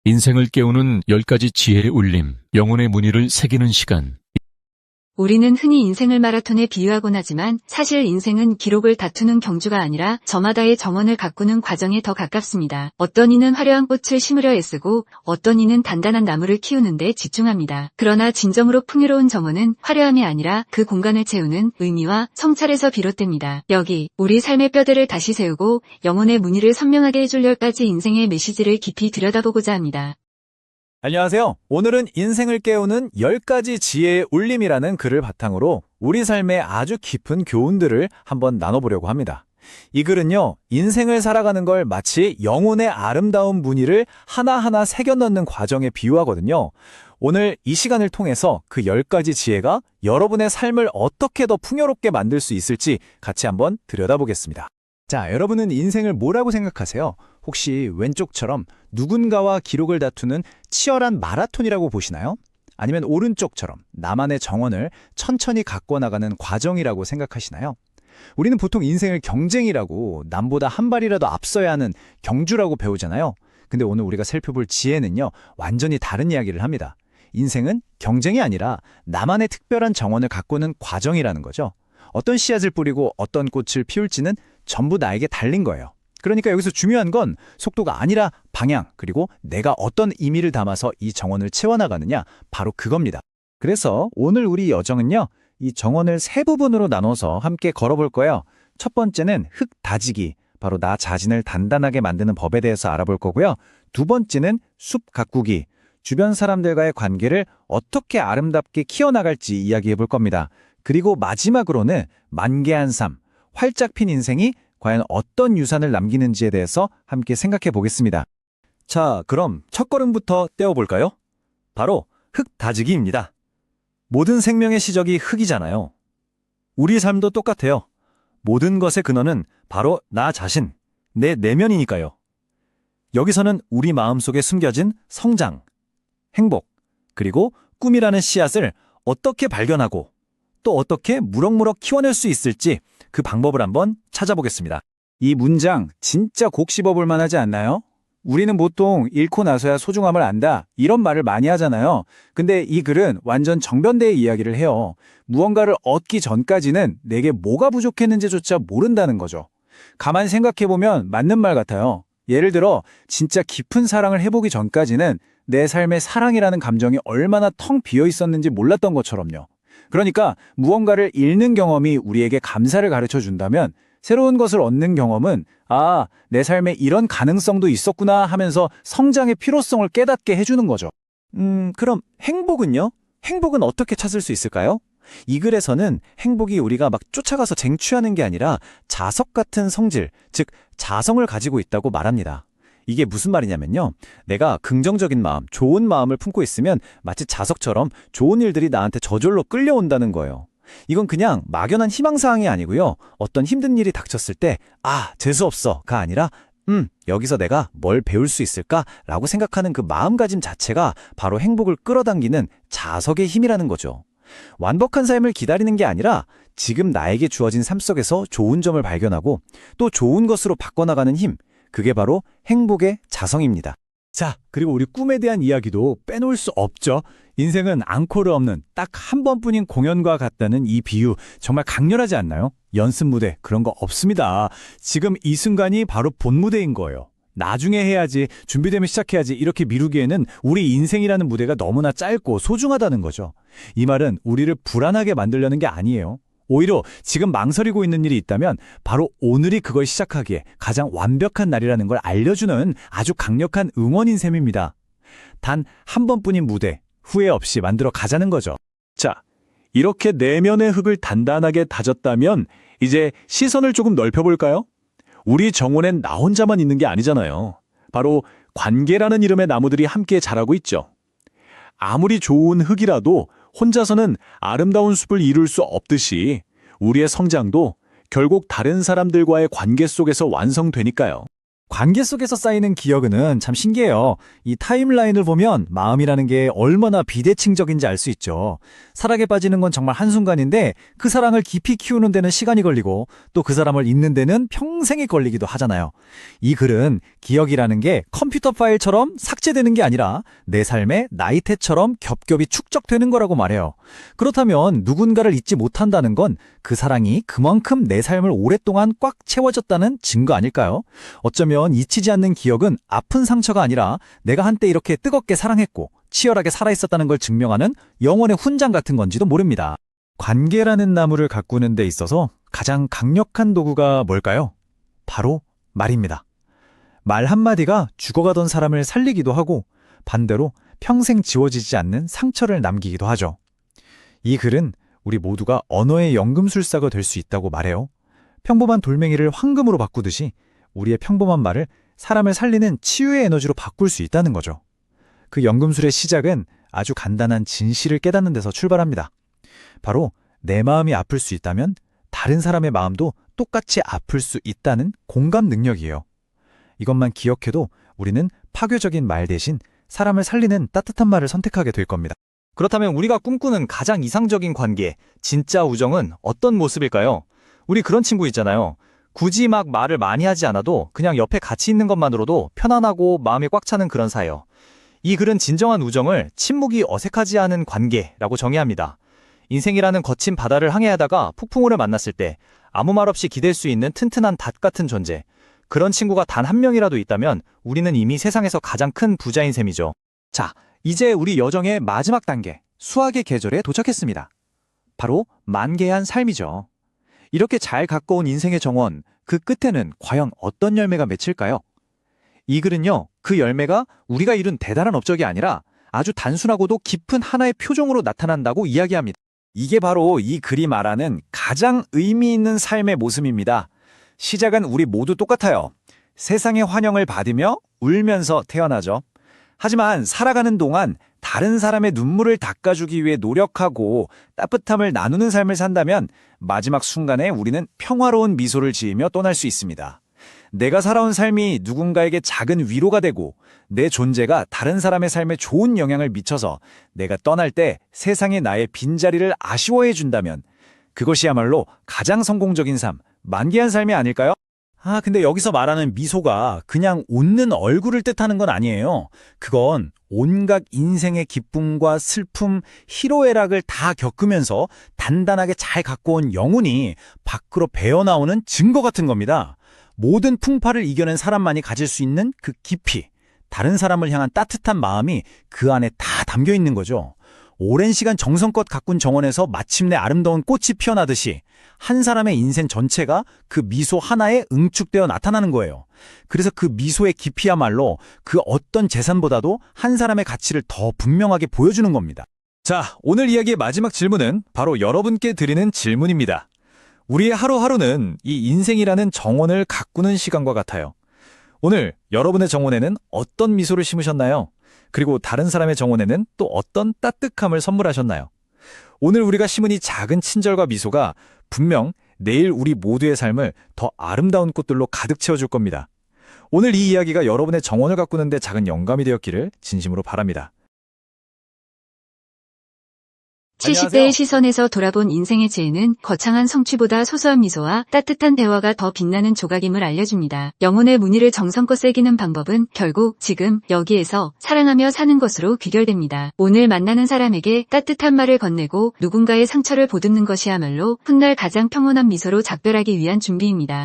인생을 깨우는 10가지 지혜의 울림, 영혼의 문의를 새기는 시간. 우리는 흔히 인생을 마라톤에 비유하곤 하지만 사실 인생은 기록을 다투는 경주가 아니라 저마다의 정원을 가꾸는 과정에 더 가깝습니다. 어떤 이는 화려한 꽃을 심으려 애쓰고 어떤 이는 단단한 나무를 키우는 데 집중합니다. 그러나 진정으로 풍요로운 정원은 화려함이 아니라 그 공간을 채우는 의미와 성찰에서 비롯됩니다. 여기 우리 삶의 뼈대를 다시 세우고 영혼의 무늬를 선명하게 해줄 10가지 인생의 메시지를 깊이 들여다보고자 합니다. 안녕하세요. 오늘은 인생을 깨우는 10가지 지혜의 울림이라는 글을 바탕으로 우리 삶의 아주 깊은 교훈들을 한번 나눠보려고 합니다. 이 글은요, 인생을 살아가는 걸 마치 영혼의 아름다운 무늬를 하나하나 새겨 넣는 과정에 비유하거든요. 오늘 이 시간을 통해서 그 10가지 지혜가 여러분의 삶을 어떻게 더 풍요롭게 만들 수 있을지 같이 한번 들여다보겠습니다. 자, 여러분은 인생을 뭐라고 생각하세요? 혹시 왼쪽처럼 누군가와 기록을 다투는 치열한 마라톤이라고 보시나요? 아니면 오른쪽처럼 나만의 정원을 천천히 가꿔 나가는 과정이라고 생각하시나요? 우리는 보통 인생을 경쟁이라고, 남보다 한 발이라도 앞서야 하는 경주라고 배우잖아요. 근데 오늘 우리가 살펴볼 지혜는요, 완전히 다른 이야기를 합니다. 인생은 경쟁이 아니라 나만의 특별한 정원을 가꾸는 과정이라는 거죠. 어떤 씨앗을 뿌리고 어떤 꽃을 피울지는 전부 나에게 달린 거예요. 그러니까 여기서 중요한 건 속도가 아니라 방향, 그리고 내가 어떤 의미를 담아서 이 정원을 채워나가느냐, 바로 그겁니다. 그래서 오늘 우리 여정은요, 이 정원을 세 부분으로 나눠서 함께 걸어볼 거예요. 첫 번째는 흙 다지기, 바로 나 자신을 단단하게 만드는 법에 대해서 알아볼 거고요. 두 번째는 숲 가꾸기, 주변 사람들과의 관계를 어떻게 아름답게 키워나갈지 이야기해 볼 겁니다. 그리고 마지막으로는 만개한 삶, 활짝 핀 인생이 과연 어떤 유산을 남기는지에 대해서 함께 생각해 보겠습니다. 자, 그럼 첫걸음부터 떼어볼까요? 바로 흙 다지기입니다. 모든 생명의 시작이 흙이잖아요. 우리 삶도 똑같아요. 모든 것의 근원은 바로 나 자신, 내 내면이니까요. 여기서는 우리 마음속에 숨겨진 성장, 행복, 그리고 꿈이라는 씨앗을 어떻게 발견하고 또 어떻게 무럭무럭 키워낼 수 있을지 그 방법을 한번 찾아보겠습니다. 이 문장 진짜 곡 씹어볼 만하지 않나요? 우리는 보통 잃고 나서야 소중함을 안다, 이런 말을 많이 하잖아요. 근데 이 글은 완전 정반대의 이야기를 해요. 무언가를 얻기 전까지는 내게 뭐가 부족했는지조차 모른다는 거죠. 가만히 생각해보면 맞는 말 같아요. 예를 들어 진짜 깊은 사랑을 해보기 전까지는 내 삶에 사랑이라는 감정이 얼마나 텅 비어 있었는지 몰랐던 것처럼요. 그러니까 무언가를 잃는 경험이 우리에게 감사를 가르쳐 준다면 새로운 것을 얻는 경험은 아, 내 삶에 이런 가능성도 있었구나 하면서 성장의 필요성을 깨닫게 해주는 거죠. 그럼 행복은요? 행복은 어떻게 찾을 수 있을까요? 이 글에서는 행복이 우리가 막 쫓아가서 쟁취하는 게 아니라 자석 같은 성질, 즉 자성을 가지고 있다고 말합니다. 이게 무슨 말이냐면요. 내가 긍정적인 마음, 좋은 마음을 품고 있으면 마치 자석처럼 좋은 일들이 나한테 저절로 끌려온다는 거예요. 이건 그냥 막연한 희망사항이 아니고요. 어떤 힘든 일이 닥쳤을 때 아, 재수없어가 아니라 여기서 내가 뭘 배울 수 있을까라고 생각하는 그 마음가짐 자체가 바로 행복을 끌어당기는 자석의 힘이라는 거죠. 완벽한 삶을 기다리는 게 아니라 지금 나에게 주어진 삶 속에서 좋은 점을 발견하고 또 좋은 것으로 바꿔나가는 힘, 그게 바로 행복의 자성입니다. 자, 그리고 우리 꿈에 대한 이야기도 빼놓을 수 없죠. 인생은 앙코르 없는 딱 한 번뿐인 공연과 같다는 이 비유 정말 강렬하지 않나요? 연습 무대 그런 거 없습니다. 지금 이 순간이 바로 본 무대인 거예요. 나중에 해야지, 준비되면 시작해야지 이렇게 미루기에는 우리 인생이라는 무대가 너무나 짧고 소중하다는 거죠. 이 말은 우리를 불안하게 만들려는 게 아니에요. 오히려 지금 망설이고 있는 일이 있다면 바로 오늘이 그걸 시작하기에 가장 완벽한 날이라는 걸 알려주는 아주 강력한 응원인 셈입니다. 단 한 번뿐인 무대, 후회 없이 만들어 가자는 거죠. 자, 이렇게 내면의 흙을 단단하게 다졌다면 이제 시선을 조금 넓혀볼까요? 우리 정원엔 나 혼자만 있는 게 아니잖아요. 바로 관계라는 이름의 나무들이 함께 자라고 있죠. 아무리 좋은 흙이라도 혼자서는 아름다운 숲을 이룰 수 없듯이 우리의 성장도 결국 다른 사람들과의 관계 속에서 완성되니까요. 관계 속에서 쌓이는 기억은 참 신기해요. 이 타임라인을 보면 마음이라는 게 얼마나 비대칭적인지 알 수 있죠. 사랑에 빠지는 건 정말 한순간인데 그 사랑을 깊이 키우는 데는 시간이 걸리고 또 그 사람을 잊는 데는 평생이 걸리기도 하잖아요. 이 글은 기억이라는 게 컴퓨터 파일처럼 삭제되는 게 아니라 내 삶의 나이테처럼 겹겹이 축적되는 거라고 말해요. 그렇다면 누군가를 잊지 못한다는 건 그 사랑이 그만큼 내 삶을 오랫동안 꽉 채워졌다는 증거 아닐까요? 어쩌면 잊히지 않는 기억은 아픈 상처가 아니라 내가 한때 이렇게 뜨겁게 사랑했고 치열하게 살아있었다는 걸 증명하는 영혼의 훈장 같은 건지도 모릅니다. 관계라는 나무를 가꾸는 데 있어서 가장 강력한 도구가 뭘까요? 바로 말입니다. 말 한마디가 죽어가던 사람을 살리기도 하고 반대로 평생 지워지지 않는 상처를 남기기도 하죠. 이 글은 우리 모두가 언어의 연금술사가 될 수 있다고 말해요. 평범한 돌멩이를 황금으로 바꾸듯이 우리의 평범한 말을 사람을 살리는 치유의 에너지로 바꿀 수 있다는 거죠. 그 연금술의 시작은 아주 간단한 진실을 깨닫는 데서 출발합니다. 바로 내 마음이 아플 수 있다면 다른 사람의 마음도 똑같이 아플 수 있다는 공감 능력이에요. 이것만 기억해도 우리는 파괴적인 말 대신 사람을 살리는 따뜻한 말을 선택하게 될 겁니다. 그렇다면 우리가 꿈꾸는 가장 이상적인 관계, 진짜 우정은 어떤 모습일까요? 우리 그런 친구 있잖아요. 굳이 막 말을 많이 하지 않아도 그냥 옆에 같이 있는 것만으로도 편안하고 마음이 꽉 차는 그런 사이요. 이 글은 진정한 우정을 침묵이 어색하지 않은 관계라고 정의합니다. 인생이라는 거친 바다를 항해하다가 폭풍우를 만났을 때 아무 말 없이 기댈 수 있는 튼튼한 닷 같은 존재. 그런 친구가 단 한 명이라도 있다면 우리는 이미 세상에서 가장 큰 부자인 셈이죠. 자, 이제 우리 여정의 마지막 단계, 수학의 계절에 도착했습니다. 바로 만개한 삶이죠. 이렇게 잘 가꿔온 인생의 정원, 그 끝에는 과연 어떤 열매가 맺힐까요? 이 글은요, 그 열매가 우리가 이룬 대단한 업적이 아니라 아주 단순하고도 깊은 하나의 표종으로 나타난다고 이야기합니다. 이게 바로 이 글이 말하는 가장 의미 있는 삶의 모습입니다. 시작은 우리 모두 똑같아요. 세상의 환영을 받으며 울면서 태어나죠. 하지만 살아가는 동안 다른 사람의 눈물을 닦아주기 위해 노력하고 따뜻함을 나누는 삶을 산다면 마지막 순간에 우리는 평화로운 미소를 지으며 떠날 수 있습니다. 내가 살아온 삶이 누군가에게 작은 위로가 되고 내 존재가 다른 사람의 삶에 좋은 영향을 미쳐서 내가 떠날 때 세상이 나의 빈자리를 아쉬워해 준다면 그것이야말로 가장 성공적인 삶, 만개한 삶이 아닐까요? 근데 여기서 말하는 미소가 그냥 웃는 얼굴을 뜻하는 건 아니에요. 그건 온갖 인생의 기쁨과 슬픔, 희로애락을 다 겪으면서 단단하게 잘 가꿔온 영혼이 밖으로 배어나오는 증거 같은 겁니다. 모든 풍파를 이겨낸 사람만이 가질 수 있는 그 깊이, 다른 사람을 향한 따뜻한 마음이 그 안에 다 담겨 있는 거죠. 오랜 시간 정성껏 가꾼 정원에서 마침내 아름다운 꽃이 피어나듯이 한 사람의 인생 전체가 그 미소 하나에 응축되어 나타나는 거예요. 그래서 그 미소의 깊이야말로 그 어떤 재산보다도 한 사람의 가치를 더 분명하게 보여주는 겁니다. 자, 오늘 이야기의 마지막 질문은 바로 여러분께 드리는 질문입니다. 우리의 하루하루는 이 인생이라는 정원을 가꾸는 시간과 같아요. 오늘 여러분의 정원에는 어떤 미소를 심으셨나요? 그리고 다른 사람의 정원에는 또 어떤 따뜻함을 선물하셨나요? 오늘 우리가 심은 이 작은 친절과 미소가 분명 내일 우리 모두의 삶을 더 아름다운 꽃들로 가득 채워줄 겁니다. 오늘 이 이야기가 여러분의 정원을 가꾸는 데 작은 영감이 되었기를 진심으로 바랍니다. 70대의 시선에서 돌아본 인생의 지혜는 거창한 성취보다 소소한 미소와 따뜻한 대화가 더 빛나는 조각임을 알려줍니다. 영혼의 무늬를 정성껏 새기는 방법은 결국 지금 여기에서 사랑하며 사는 것으로 귀결됩니다. 오늘 만나는 사람에게 따뜻한 말을 건네고 누군가의 상처를 보듬는 것이야말로 훗날 가장 평온한 미소로 작별하기 위한 준비입니다.